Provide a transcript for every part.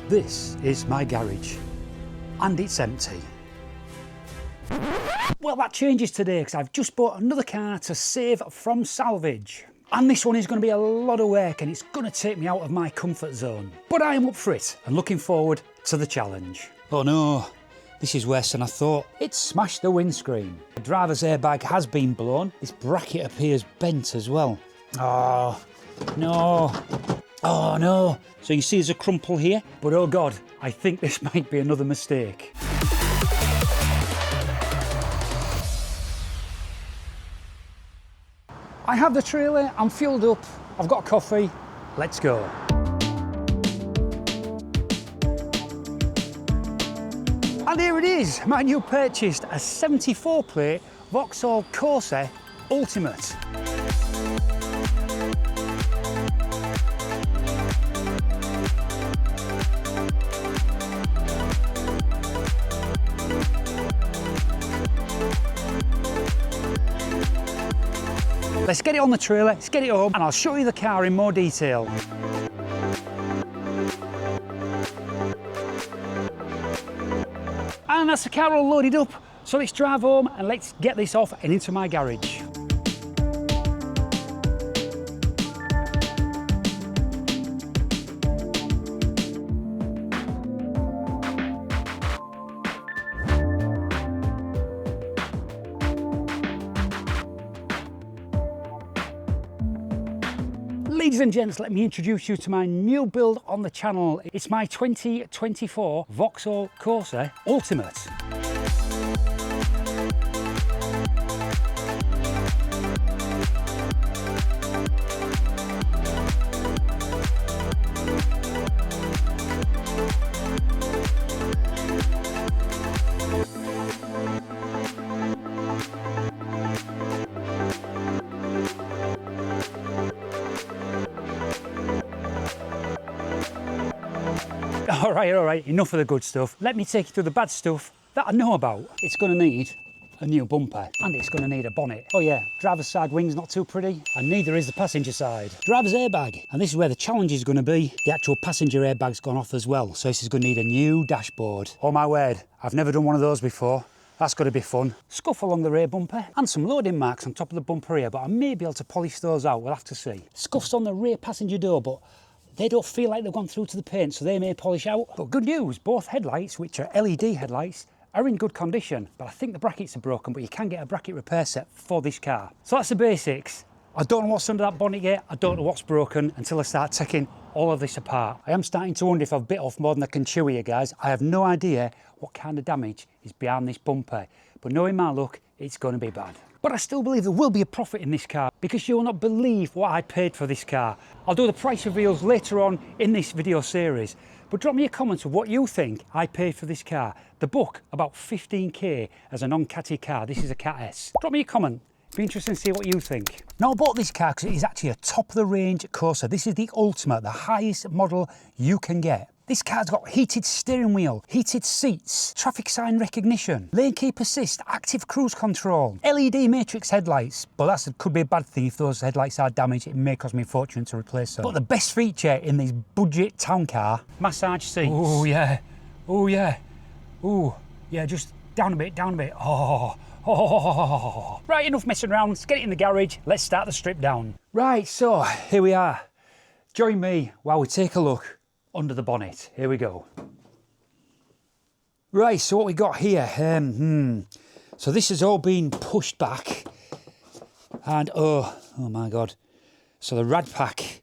This is my garage, and it's empty. Well, that changes today because I've just bought another car to save from salvage. And this one is going to be a lot of work and it's going to take me out of my comfort zone. But I am up for it and looking forward to the challenge. Oh no, this is worse than I thought. It's smashed the windscreen. The driver's airbag has been blown. This bracket appears bent as well. Oh, no. Oh no. So you see there's a crumple here, but oh God, I think this might be another mistake. I have the trailer, I'm fueled up, I've got coffee, let's go. And here it is, my new purchased, a 74 plate Vauxhall Corsa Ultimate. Let's get it on the trailer, let's get it home, and I'll show you the car in more detail. And that's the car all loaded up, so let's drive home and let's get this off and into my garage. Ladies and gents, let me introduce you to my new build on the channel. It's my 2024 Vauxhall Corsa Ultimate. All right, enough of the good stuff. Let me take you through the bad stuff that I know about. It's going to need a new bumper and it's going to need a bonnet. Oh yeah, driver's side wing's not too pretty and neither is the passenger side. Driver's airbag, and this is where the challenge is going to be. The actual passenger airbag's gone off as well, so this is going to need a new dashboard. Oh my word, I've never done one of those before. That's going to be fun. Scuff along the rear bumper and some loading marks on top of the bumper here, but I may be able to polish those out, we'll have to see. Scuffs on the rear passenger door, but they don't feel like they've gone through to the paint, so they may polish out. But good news, both headlights, which are LED headlights, are in good condition. But I think the brackets are broken, but you can get a bracket repair set for this car. So that's the basics. I don't know what's under that bonnet yet. I don't know what's broken until I start taking all of this apart. I am starting to wonder if I've bit off more than I can chew here, guys. I have no idea what kind of damage is behind this bumper. But knowing my luck, it's going to be bad. But I still believe there will be a profit in this car because you will not believe what I paid for this car. I'll do the price reveals later on in this video series. But drop me a comment of what you think I paid for this car. The book, about 15k as a non-catty car. This is a Cat S. Drop me a comment. Be interesting to see what you think. Now I bought this car because it is actually a top of the range Corsa. This is the Ultimate, the highest model you can get. This car's got heated steering wheel, heated seats, traffic sign recognition, lane keep assist, active cruise control, LED matrix headlights. But that could be a bad thing if those headlights are damaged. It may cost me a fortune to replace them. But the best feature in this budget town car, massage seats. Oh yeah, oh yeah, oh yeah, just down a bit, down a bit. Oh. Right, enough messing around. Let's get it in the garage. Let's start the strip down. Right, so here we are. Join me while we take a look under the bonnet. Here we go. Right, so what we got here, so this has all been pushed back and oh my God. So the rad pack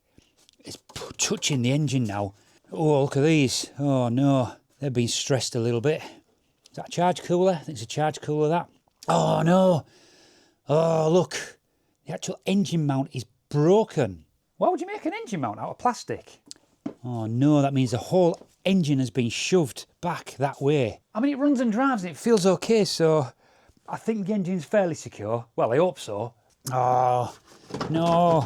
is touching the engine now. Oh, look at these. Oh no, they've been stressed a little bit. Is that a charge cooler? I think it's a charge cooler, that. Oh no. Oh, look. The actual engine mount is broken. Why would you make an engine mount out of plastic? Oh no, that means the whole engine has been shoved back that way. I mean, it runs and drives and it feels okay, so I think the engine's fairly secure. Well, I hope so. Oh, no.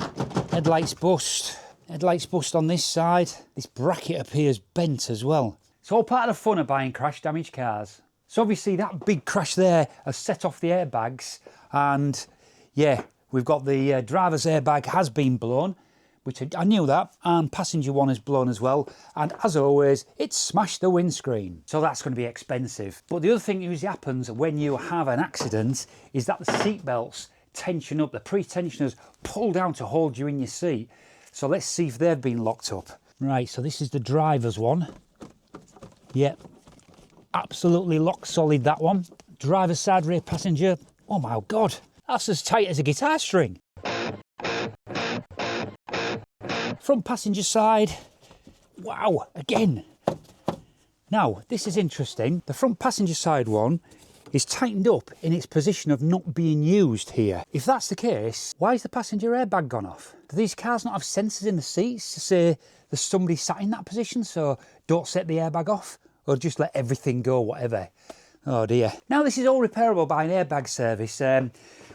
Headlights bust. Headlights bust on this side. This bracket appears bent as well. It's all part of the fun of buying crash damaged cars. So obviously that big crash there has set off the airbags, and yeah, we've got the driver's airbag has been blown, which I knew that, and passenger one has blown as well. And as always, it's smashed the windscreen. So that's going to be expensive. But the other thing that usually happens when you have an accident is that the seat belts tension up. The pre-tensioners pull down to hold you in your seat. So let's see if they've been locked up. Right, so this is the driver's one. Yep, absolutely lock solid, that one. Driver's side rear passenger. Oh my God, that's as tight as a guitar string. Front passenger side. Wow, again. Now, this is interesting. The front passenger side one is tightened up in its position of not being used here. If that's the case, why is the passenger airbag gone off? Do these cars not have sensors in the seats to say there's somebody sat in that position, so don't set the airbag off, or just let everything go, whatever? Oh dear. Now, this is all repairable by an airbag service,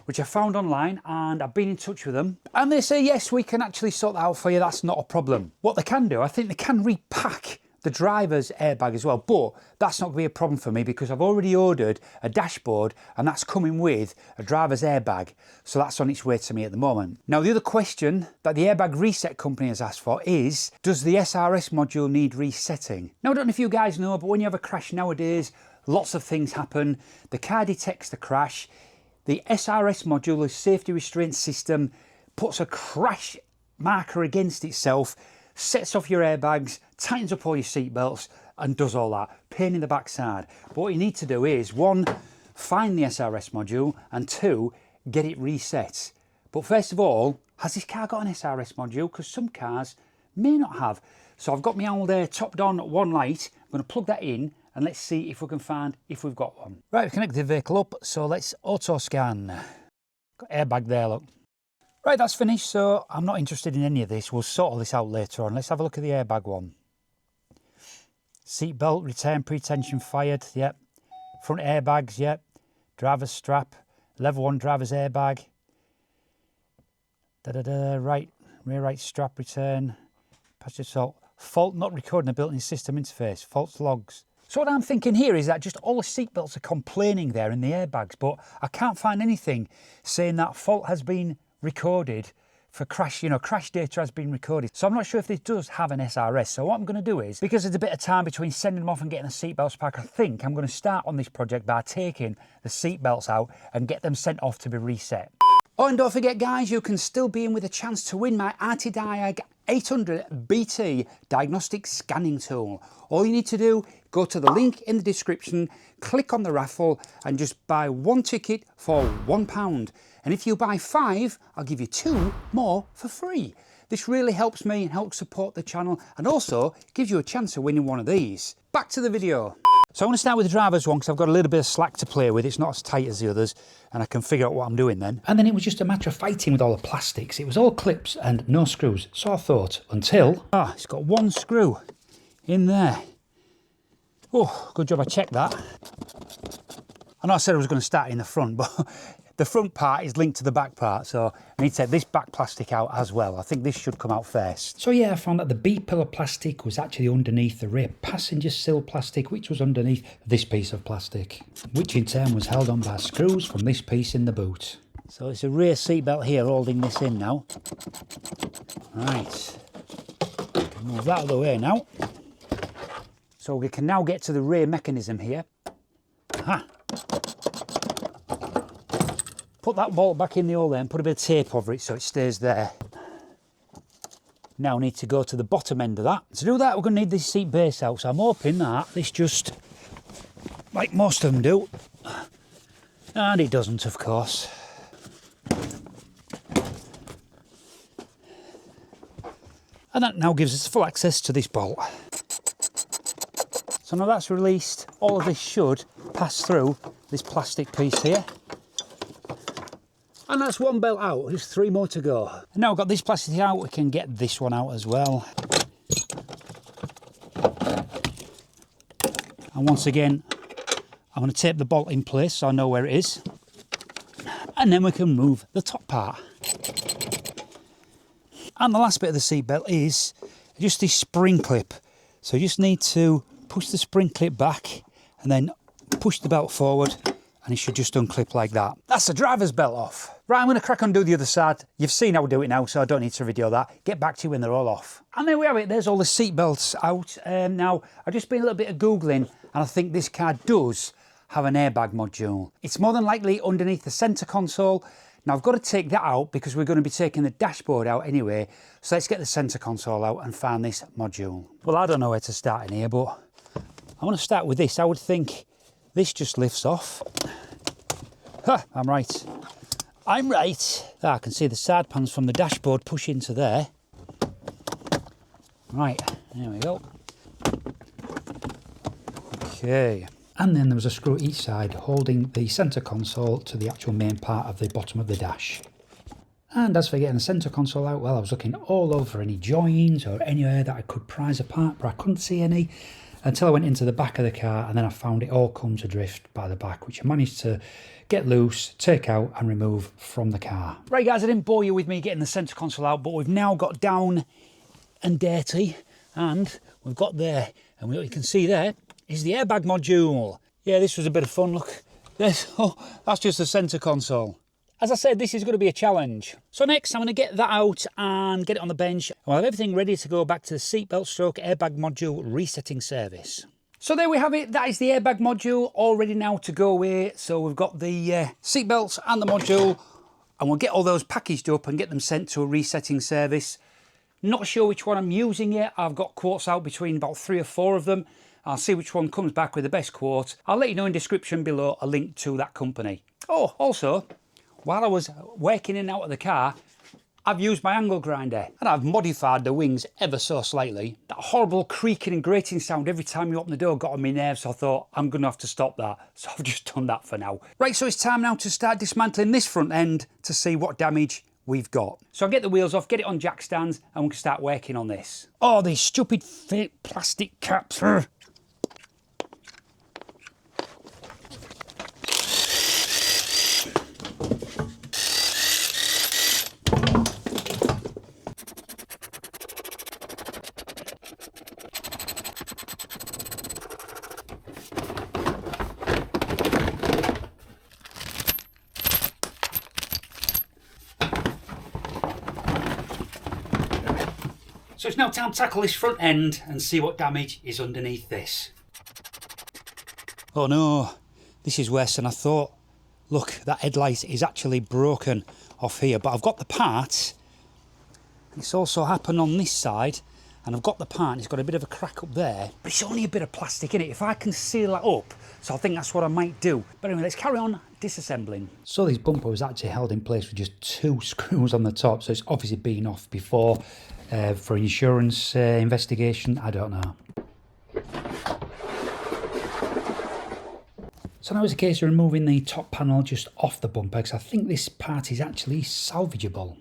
which I found online, and I've been in touch with them. And they say, yes, we can actually sort that out for you. That's not a problem. What they can do, I think they can repack the driver's airbag as well, but that's not going to be a problem for me because I've already ordered a dashboard and that's coming with a driver's airbag. So that's on its way to me at the moment. Now, the other question that the Airbag Reset company has asked for is, does the SRS module need resetting? Now, I don't know if you guys know, but when you have a crash nowadays, lots of things happen. The car detects the crash. The SRS module, the safety restraint system, puts a crash marker against itself, sets off your airbags, tightens up all your seat belts and does all that. Pain in the backside. But what you need to do is, one, find the SRS module, and two, get it reset. But first of all, has this car got an SRS module? Because some cars may not have. So I've got my old TOPDON 1 Lite. I'm going to plug that in and let's see if we can find if we've got one. Right, we've connected the vehicle up, so let's auto scan. Got airbag there, look. Right, that's finished, so I'm not interested in any of this. We'll sort all this out later on. Let's have a look at the airbag one. Seat belt, return pre-tension fired, yep. Front airbags, yep. Driver's strap, level 1 driver's airbag. Right, rear right strap return. Passenger fault not recording the built-in system interface. Faults logs. So what I'm thinking here is that just all the seat belts are complaining there in the airbags, but I can't find anything saying that fault has been recorded for crash, crash data has been recorded. So I'm not sure if this does have an SRS. So what I'm going to do is, because there's a bit of time between sending them off and getting the seat belts back, I think I'm going to start on this project by taking the seat belts out and get them sent off to be reset. Oh, and don't forget, guys, you can still be in with a chance to win my RT-Diag 800 BT diagnostic scanning tool. All you need to do, go to the link in the description, click on the raffle and just buy one ticket for £1. And if you buy 5, I'll give you 2 more for free. This really helps me and helps support the channel and also gives you a chance of winning one of these. Back to the video. So I'm going to start with the driver's one because I've got a little bit of slack to play with. It's not as tight as the others and I can figure out what I'm doing then. And then it was just a matter of fighting with all the plastics. It was all clips and no screws. So I thought, until... it's got one screw in there. Oh, good job I checked that. I know I said I was going to start in the front, but the front part is linked to the back part, so I need to take this back plastic out as well. I think this should come out first. So yeah, I found that the B-pillar plastic was actually underneath the rear passenger sill plastic, which was underneath this piece of plastic, which in turn was held on by screws from this piece in the boot. So it's a rear seat belt here holding this in now. Right, move that out of the way now. So we can now get to the rear mechanism here. Aha. Put that bolt back in the hole there and put a bit of tape over it so it stays there. Now we need to go to the bottom end of that. To do that, we're going to need this seat base out. So I'm hoping that this just, like most of them do, and it doesn't, of course. And that now gives us full access to this bolt. So now that's released, all of this should pass through this plastic piece here. And that's one belt out, there's 3 more to go. And now we've got this plastic out, we can get this one out as well. And once again, I'm going to tape the bolt in place so I know where it is. And then we can move the top part. And the last bit of the seat belt is just this spring clip. So you just need to push the spring clip back and then push the belt forward and it should just unclip like that. That's the driver's belt off. Right, I'm going to crack on and do the other side. You've seen how we do it now, so I don't need to video that. Get back to you when they're all off. And there we have it. There's all the seat belts out. Now, I've just been a little bit of Googling, and I think this car does have an airbag module. It's more than likely underneath the centre console. Now, I've got to take that out because we're going to be taking the dashboard out anyway. So let's get the centre console out and find this module. Well, I don't know where to start in here, but I want to start with this. I would think this just lifts off. Ha, I'm right. I'm right. Ah, I can see the side pans from the dashboard push into there. Right, there we go. Okay. And then there was a screw at each side holding the centre console to the actual main part of the bottom of the dash. And as for getting the centre console out, well, I was looking all over any joins or anywhere that I could prise apart, but I couldn't see any until I went into the back of the car, and then I found it all comes adrift by the back, which I managed to get loose, take out and remove from the car. Right guys, I didn't bore you with me getting the centre console out, but we've now got down and dirty, and we've got there, and what you can see there is the airbag module. Yeah, this was a bit of fun, look. That's just the centre console. As I said, this is going to be a challenge. So next, I'm going to get that out and get it on the bench. We'll have everything ready to go back to the seatbelt stroke airbag module resetting service. So there we have it. That is the airbag module all ready now to go away. So we've got the seatbelts and the module, and we'll get all those packaged up and get them sent to a resetting service. Not sure which one I'm using yet. I've got quotes out between about 3 or 4 of them. I'll see which one comes back with the best quote. I'll let you know in the description below a link to that company. Oh, also, while I was working in and out of the car, I've used my angle grinder and I've modified the wings ever so slightly. That horrible creaking and grating sound every time you open the door got on my nerves, so I thought I'm going to have to stop that. So I've just done that for now. Right, so it's time now to start dismantling this front end to see what damage we've got. So I'll get the wheels off, get it on jack stands, and we can start working on this. Oh, these stupid fake plastic caps. So it's now time to tackle this front end and see what damage is underneath this. Oh no, this is worse than I thought. Look, that headlight is actually broken off here, but I've got the part. It's also happened on this side, and I've got the part, and it's got a bit of a crack up there, but it's only a bit of plastic in it. If I can seal that up, so I think that's what I might do. But anyway, let's carry on disassembling. So this bumper was actually held in place with just 2 screws on the top, so it's obviously been off before. For insurance investigation, I don't know. So now it's a case of removing the top panel just off the bumper, because I think this part is actually salvageable.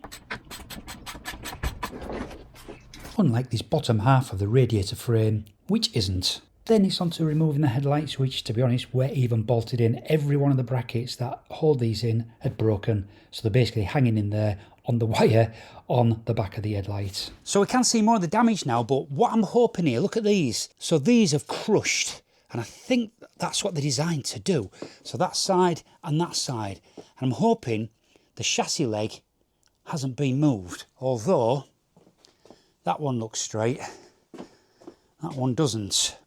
Unlike this bottom half of the radiator frame, which isn't. Then it's on to removing the headlights, which, to be honest, were even bolted in. Every one of the brackets that hold these in had broken, so they're basically hanging in there on the wire on the back of the headlights. So we can see more of the damage now, but what I'm hoping here, look at these. So these have crushed, and I think that's what they're designed to do. So that side and that side. And I'm hoping the chassis leg hasn't been moved, although that one looks straight. That one doesn't.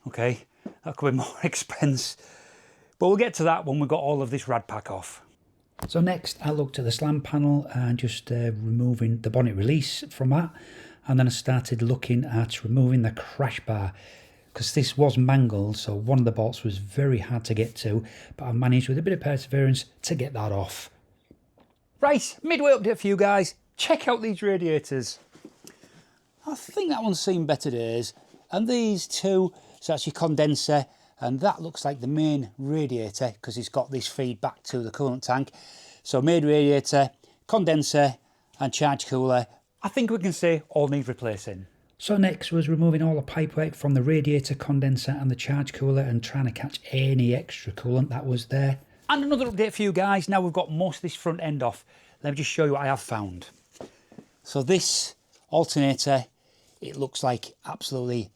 Okay, that could be more expense. But we'll get to that when we've got all of this rad pack off. So next I looked at the slam panel and just removing the bonnet release from that, and then I started looking at removing the crash bar, because this was mangled, so one of the bolts was very hard to get to, but I managed with a bit of perseverance to get that off. Right, midway update for you guys. Check out these radiators. I think that one's seen better days, and these two, so that's your condenser, and that looks like the main radiator because it's got this feed back to the coolant tank. So main radiator, condenser and charge cooler, I think we can say all need replacing. So next was removing all the pipework from the radiator, condenser and the charge cooler and trying to catch any extra coolant that was there. And another update for you guys. Now we've got most of this front end off, let me just show you what I have found. So this alternator, it looks like absolutely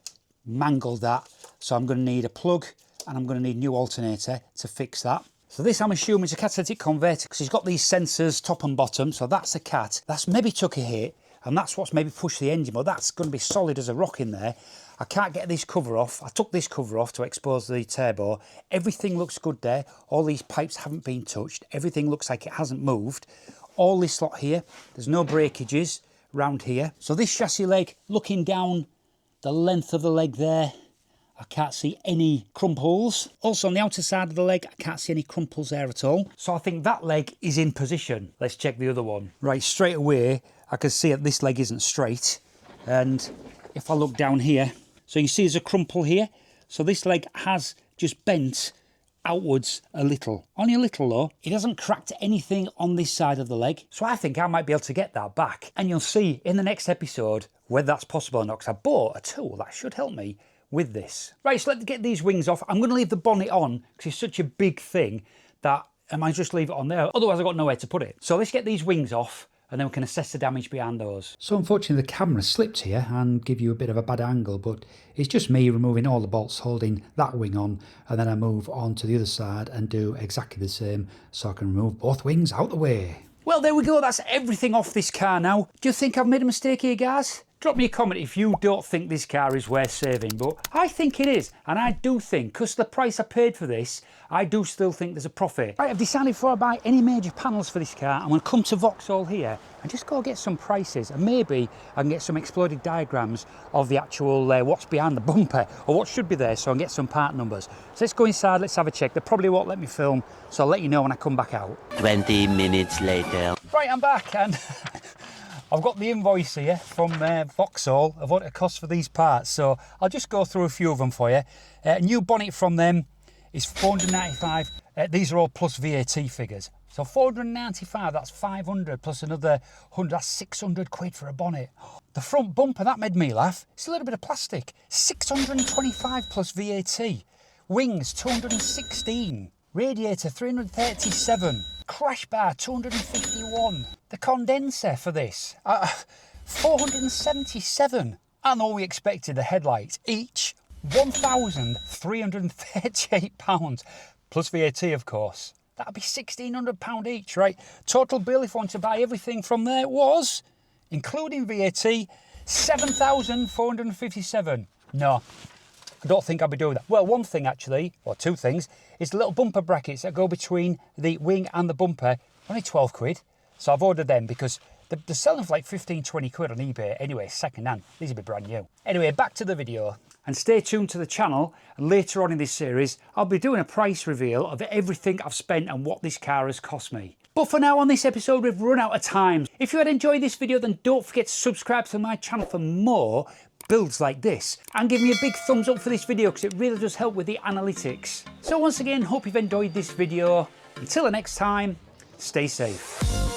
mangled that. So I'm going to need a plug and I'm going to need a new alternator to fix that. So this, I'm assuming, is a catalytic converter because it's got these sensors top and bottom. So that's a cat. That's maybe took a hit and that's what's maybe pushed the engine. But that's going to be solid as a rock in there. I can't get this cover off. I took this cover off to expose the turbo. Everything looks good there. All these pipes haven't been touched. Everything looks like it hasn't moved. All this lot here, there's no breakages round here. So this chassis leg, looking down the length of the leg there, I can't see any crumples. Also on the outer side of the leg, I can't see any crumples there at all. So I think that leg is in position. Let's check the other one. Right, straight away, I can see that this leg isn't straight. And if I look down here, so you can see there's a crumple here. So this leg has just bent outwards a little. Only a little though. It hasn't cracked anything on this side of the leg. So I think I might be able to get that back. And you'll see in the next episode whether that's possible or not, because I bought a tool that should help me with this. Right, so let's get these wings off. I'm going to leave the bonnet on because it's such a big thing that I might just leave it on there. Otherwise I've got nowhere to put it. So let's get these wings off and then we can assess the damage behind those. So unfortunately the camera slipped here and give you a bit of a bad angle, but it's just me removing all the bolts holding that wing on, and then I move on to the other side and do exactly the same so I can remove both wings out the way. Well, there we go. That's everything off this car now. Do you think I've made a mistake here, guys? Drop me a comment if you don't think this car is worth saving, but I think it is. And I do think, because the price I paid for this, I do still think there's a profit. Right, I've decided before I buy any major panels for this car, I'm going to come to Vauxhall here and just go get some prices. And maybe I can get some exploded diagrams of the actual what's behind the bumper, or what should be there, so I can get some part numbers. So let's go inside, let's have a check. They probably won't let me film, so I'll let you know when I come back out. 20 minutes later. Right, I'm back and I've got the invoice here from Vauxhall of what it costs for these parts, so I'll just go through a few of them for you. New bonnet from them is £495. These are all plus VAT figures. So £495, that's 500 plus another 100, that's 600 quid for a bonnet. The front bumper, that made me laugh. It's a little bit of plastic. 625 plus VAT. Wings, 216. Radiator, 337. Crash bar, 251. The condenser for this, 477. And all we expected, the headlights, each £1,338, plus VAT of course. That'd be £1,600 each, right? Total bill, if I want to buy everything from there, was, including VAT, £7,457. No, I don't think I'll be doing that. Well, one thing actually, or two things, is the little bumper brackets that go between the wing and the bumper, only 12 quid. So I've ordered them because they're selling for like 15, 20 quid on eBay. Anyway, second hand, these will be brand new. Anyway, back to the video. And stay tuned to the channel, and later on in this series, I'll be doing a price reveal of everything I've spent and what this car has cost me. But for now on this episode, we've run out of time. If you had enjoyed this video, then don't forget to subscribe to my channel for more builds like this, and give me a big thumbs up for this video because it really does help with the analytics. So once again, hope you've enjoyed this video. Until the next time, stay safe.